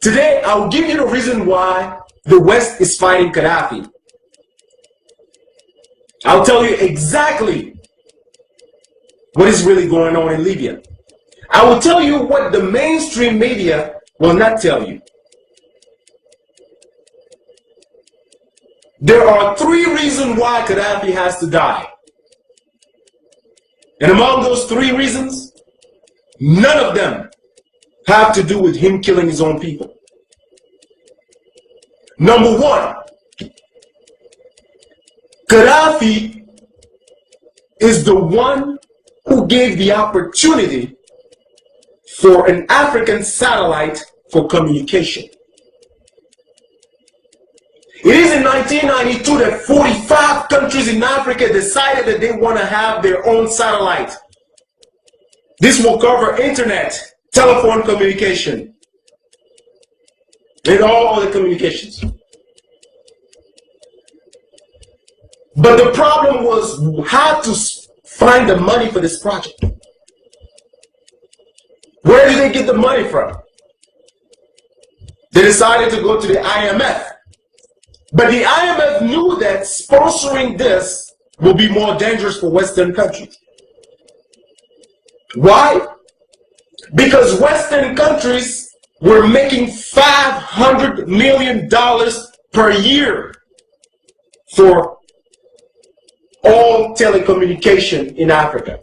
Today, I will give you the reason why the West is fighting Gaddafi. I'll tell you exactly what is really going on in Libya. I will tell you what the mainstream media will not tell you. There are 3 reasons why Gaddafi has to die. And among those 3 reasons, none of them have to do with him killing his own people. Number 1, Gaddafi is the one who gave the opportunity for an African satellite for communication. It is in 1992 that 45 countries in Africa decided that they want to have their own satellite. This will cover internet, telephone communication, and all other communications. But the problem was how to find the money for this project. Where did they get the money from? They decided to go to the IMF. But the IMF knew that sponsoring this will be more dangerous for Western countries. Why? Because Western countries were making $500 million per year for all telecommunication in Africa,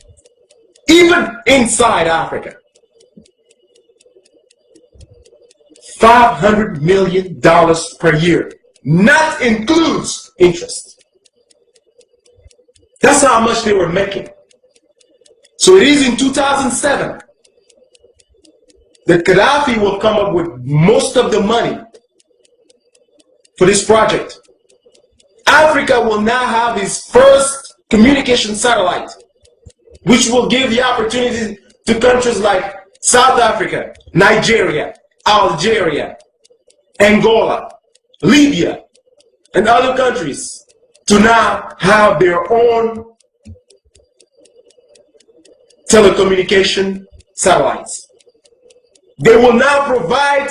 even inside Africa. $500 million per year. Not includes interest. That's how much they were making. So it is in 2007 that Gaddafi will come up with most of the money for this project. Africa will now have its first communication satellite, which will give the opportunity to countries like South Africa, Nigeria, Algeria, Angola, Libya, and other countries to now have their own telecommunication satellites. They will now provide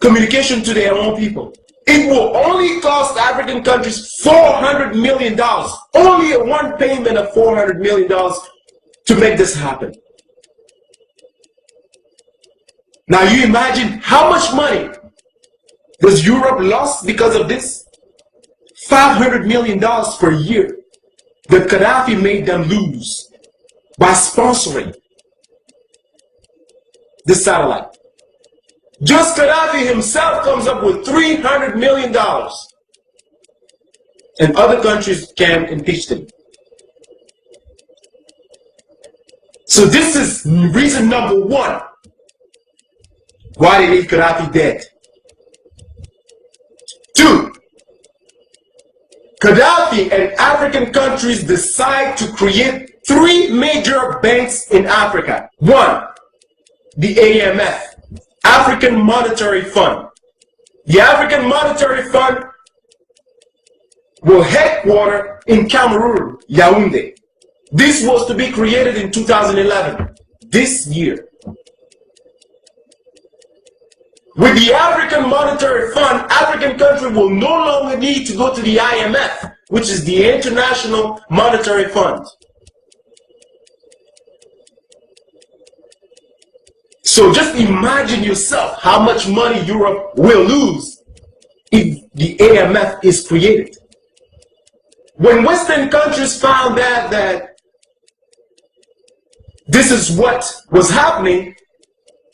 communication to their own people. It will only cost African countries $400 million, only a one payment of $400 million to make this happen. Now you imagine how much money does Europe lost because of this? $500 million per year that Gaddafi made them lose by sponsoring the satellite. Just Gaddafi himself comes up with $300 million. And other countries can impeach them. So this is reason number 1 why they need Gaddafi dead. 2, Gaddafi and African countries decide to create 3 major banks in Africa. 1, the AMF, African Monetary Fund. The African Monetary Fund will headquarter in Cameroon, Yaoundé. This was to be created in 2011, this year. With the African Monetary Fund, African countries will no longer need to go to the IMF, which is the International Monetary Fund. So just imagine yourself how much money Europe will lose if the AMF is created. When Western countries found out that this is what was happening,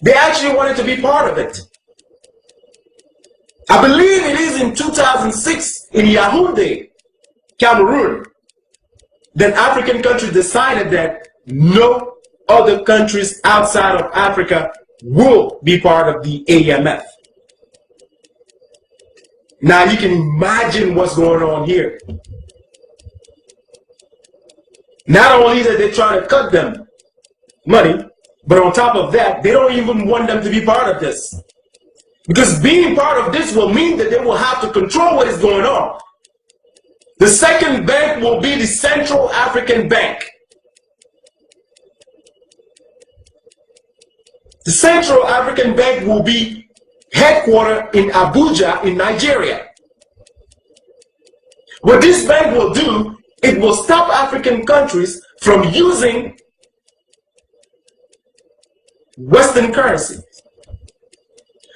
they actually wanted to be part of it. I believe it is in 2006 in Yaoundé, Cameroon, that African countries decided that no other countries outside of Africa will be part of the AMF. Now you can imagine what's going on here. Not only that they're trying to cut them money, but on top of that, they don't even want them to be part of this. Because being part of this will mean that they will have to control what is going on. The second bank will be the Central African Bank. The Central African Bank will be headquartered in Abuja in Nigeria. What this bank will do, it will stop African countries from using Western currencies.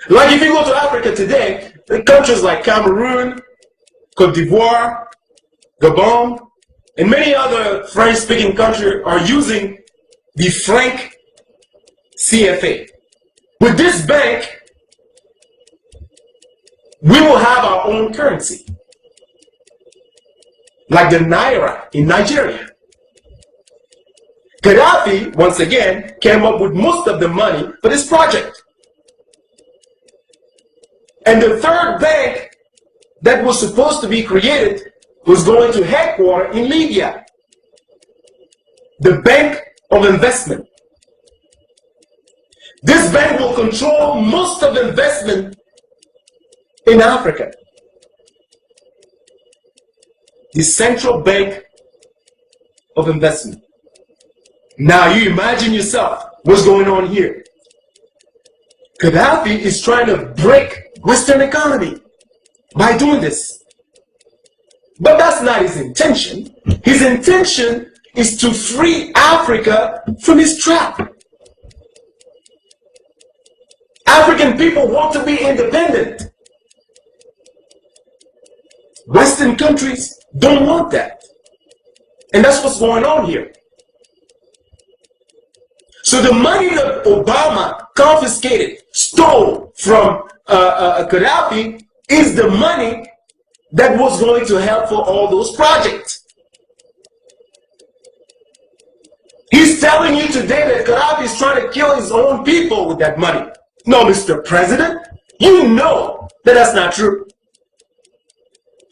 Like if you go to Africa today, countries like Cameroon, Cote d'Ivoire, Gabon, and many other French-speaking countries are using the franc CFA. With this bank, we will have our own currency, like the Naira in Nigeria. Gaddafi, once again, came up with most of the money for this project. And the third bank that was supposed to be created was going to headquarter in Libya, the Bank of Investment. This bank will control most of the investment in Africa. The Central Bank of Investment. Now you imagine yourself what's going on here. Gaddafi is trying to break Western economy by doing this. But that's not his intention. His intention is to free Africa from his trap. African people want to be independent. Western countries don't want that. And that's what's going on here. So the money that Obama confiscated, stole from Gaddafi is the money that was going to help for all those projects. He's telling you today that Gaddafi is trying to kill his own people with that money. No, Mr. President, you know that that's not true.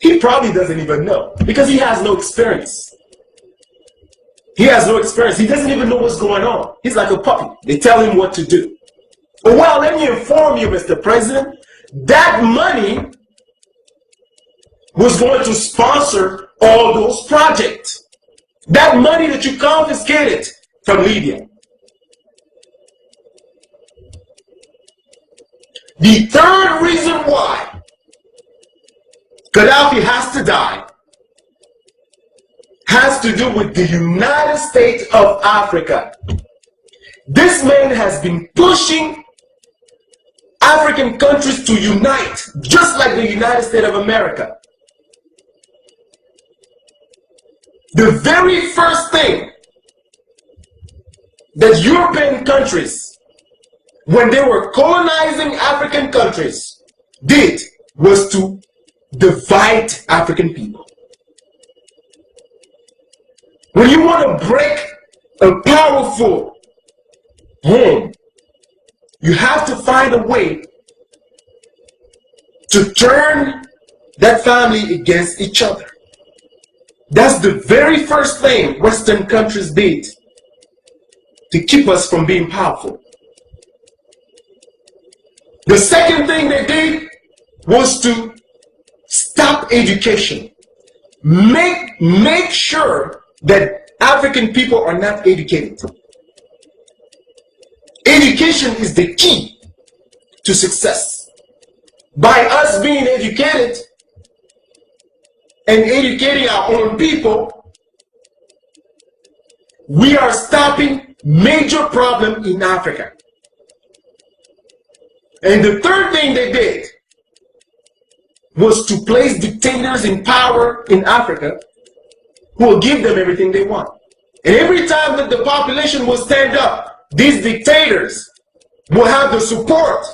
He probably doesn't even know because he has no experience. He has no experience. He doesn't even know what's going on. He's like a puppy. They tell him what to do. Well, let me inform you, Mr. President, that money was going to sponsor all those projects. That money that you confiscated from Libya. The third reason why Gaddafi has to die has to do with the United States of Africa. This man has been pushing African countries to unite, just like the United States of America. The very first thing that European countries, when they were colonizing African countries, did was to divide African people. When you want to break a powerful home, you have to find a way to turn that family against each other. That's the very first thing Western countries did to keep us from being powerful. The second thing they did was to stop education. Make sure that African people are not educated. Education is the key to success. By us being educated and educating our own people, we are stopping major problems in Africa. And the third thing they did was to place dictators in power in Africa who will give them everything they want. And every time that the population will stand up, these dictators will have the support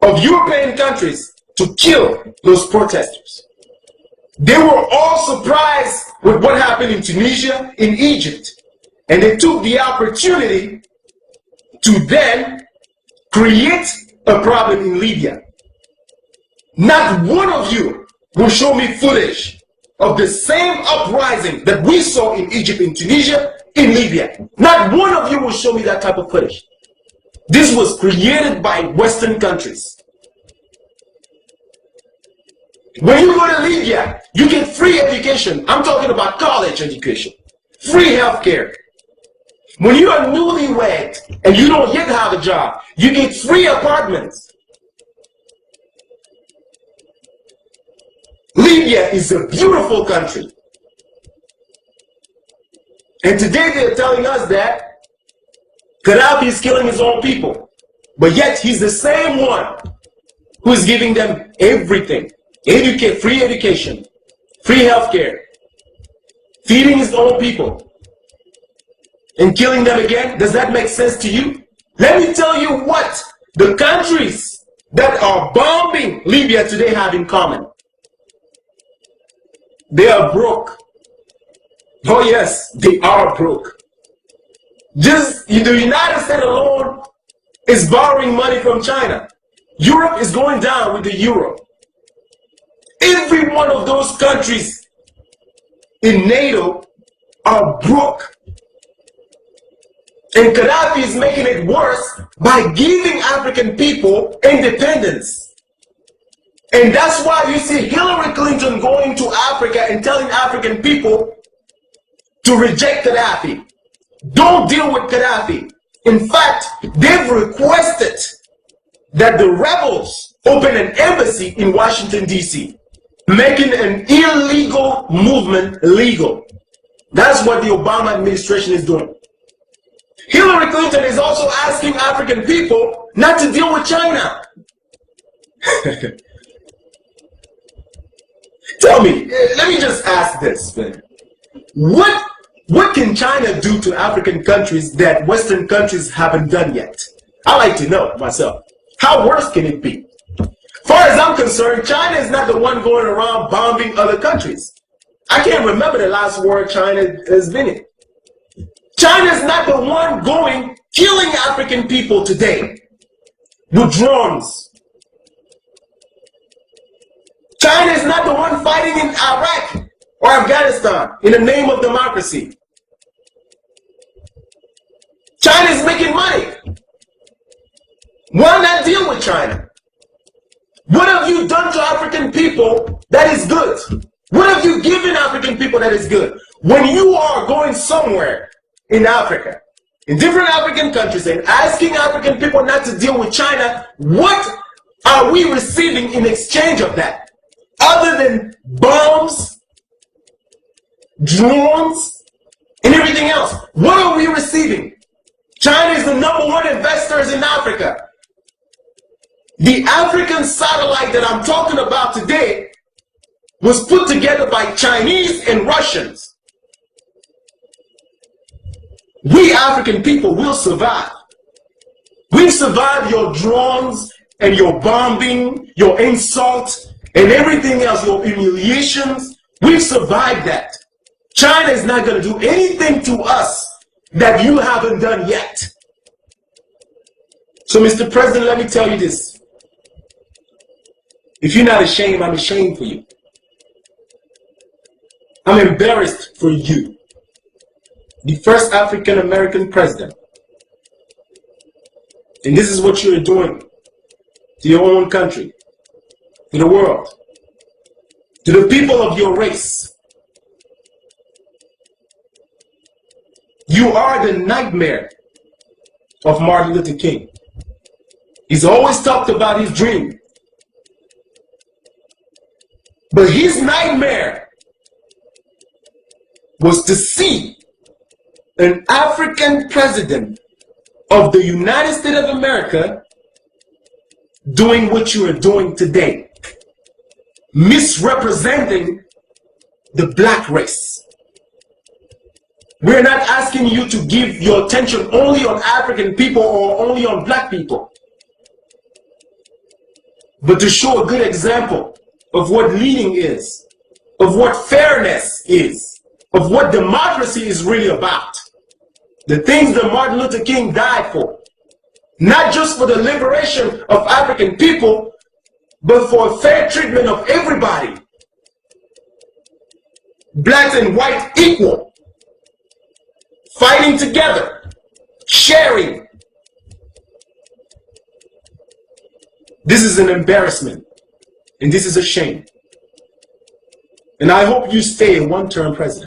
of European countries to kill those protesters. They were all surprised with what happened in Tunisia, in Egypt, and they took the opportunity to then create a problem in Libya. Not one of you will show me footage of the same uprising that we saw in Egypt, in Tunisia, in Libya. Not one of you will show me that type of footage. This was created by Western countries. When you go to Libya, you get free education. I'm talking about college education. Free healthcare. When you are newlywed and you don't yet have a job, you get free apartments. Libya is a beautiful country. And today they're telling us that Gaddafi is killing his own people. But yet he's the same one who is giving them everything. Free education, free healthcare, feeding his own people, and killing them again. Does that make sense to you? Let me tell you what the countries that are bombing Libya today have in common. They are broke. Oh yes, they are broke. Just the United States alone is borrowing money from China. Europe is going down with the euro. Every one of those countries in NATO are broke. And Gaddafi is making it worse by giving African people independence. And that's why you see Hillary Clinton going to Africa and telling African people to reject Gaddafi. Don't deal with Gaddafi. In fact, they've requested that the rebels open an embassy in Washington, D.C., making an illegal movement legal. That's what the Obama administration is doing. Hillary Clinton is also asking African people not to deal with China. Tell me, let me just ask this, man. What can China do to African countries that Western countries haven't done yet? I like to know myself. How worse can it be? Far as I'm concerned, China is not the one going around bombing other countries. I can't remember the last war China has been in. China is not the one going killing African people today with drones. China is not the one fighting in Iraq or Afghanistan in the name of democracy. China is making money. Why not deal with China? What have you done to African people that is good? What have you given African people that is good? When you are going somewhere in Africa, in different African countries, and asking African people not to deal with China, what are we receiving in exchange of that? Other than bombs, drones, and everything else. What are we receiving? China is the #1 investors in Africa. The African satellite that I'm talking about today was put together by Chinese and Russians. We African people will survive. We've survived your drones and your bombing, your insults, and everything else, your humiliations. We've survived that. China is not going to do anything to us that you haven't done yet. So, Mr. President, let me tell you this. If you're not ashamed, I'm ashamed for you. I'm embarrassed for you. The first African American president. And this is what you're doing to your own country, to the world, to the people of your race. You are the nightmare of Martin Luther King. He's always talked about his dream. But his nightmare was to see an African president of the United States of America doing what you are doing today, misrepresenting the black race. We're not asking you to give your attention only on African people or only on black people, but to show a good example of what leading is, of what fairness is, of what democracy is really about. The things that Martin Luther King died for. Not just for the liberation of African people, but for fair treatment of everybody. Blacks and white equal. Fighting together. Sharing. This is an embarrassment. And this is a shame. And I hope you stay a one-term president.